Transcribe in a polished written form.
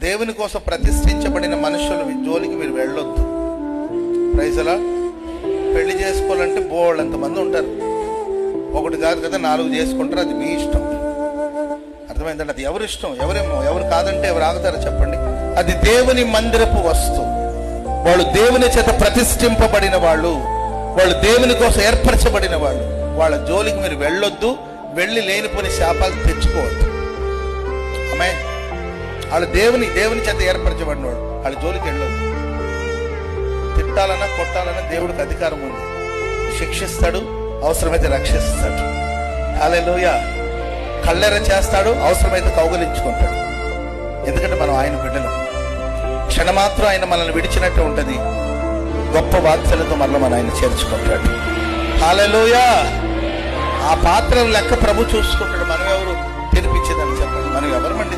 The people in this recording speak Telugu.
దేవుని కోసం ప్రతిష్ఠించబడిన మనుషుల జోలికి మీరు వెళ్ళొద్దు. ప్రైజ్ అలా. పెళ్లి చేసుకోవాలంటే బోళ్ళంతమంది ఉంటారు. ఒకటి కాదు కదా, 4 చేసుకుంటారు. అది మీ ఇష్టం. అర్థమైందండి? అది ఎవరి ఇష్టం. ఎవరు కాదంటే ఎవరు ఆగుతారో చెప్పండి. అది దేవుని మందిరపు వస్తువు. వాళ్ళు దేవుని చేత ప్రతిష్ఠింపబడిన వాళ్ళు, వాళ్ళు దేవుని కోసం ఏర్పరచబడిన వాళ్ళు. వాళ్ళ జోలికి మీరు వెళ్ళొద్దు. వెళ్ళి లేనిపోని శాపాలు తెచ్చుకోవద్దు. ఆమె వాళ్ళు దేవుని చేత ఏర్పరచబడిన వాడు. వాళ్ళ జోలికి వెళ్ళొద్దు. తిట్టాలన్నా కొట్టాలన్నా దేవుడికి అధికారం ఉంది. శిక్షిస్తాడు, అవసరమైతే రక్షిస్తాడు. హల్లెలూయా. కళ్ళెర చేస్తాడు, అవసరమైతే కౌగలించుకుంటాడు. ఎందుకంటే మనం ఆయన బిడ్డలం. క్షణమాత్రం ఆయన మనల్ని విడిచినట్టు ఉంటుంది. గొప్ప వాత్సల్యంతో మనల్ని మన ఆయన చేర్చుకుంటాడు. హల్లెలూయా. ఆ పాత్రను లెక్క ప్రభు చూసుకుంటాడు. మనం ఎవరు తినిపించేదని చెప్పండి. మనం ఎవరమండి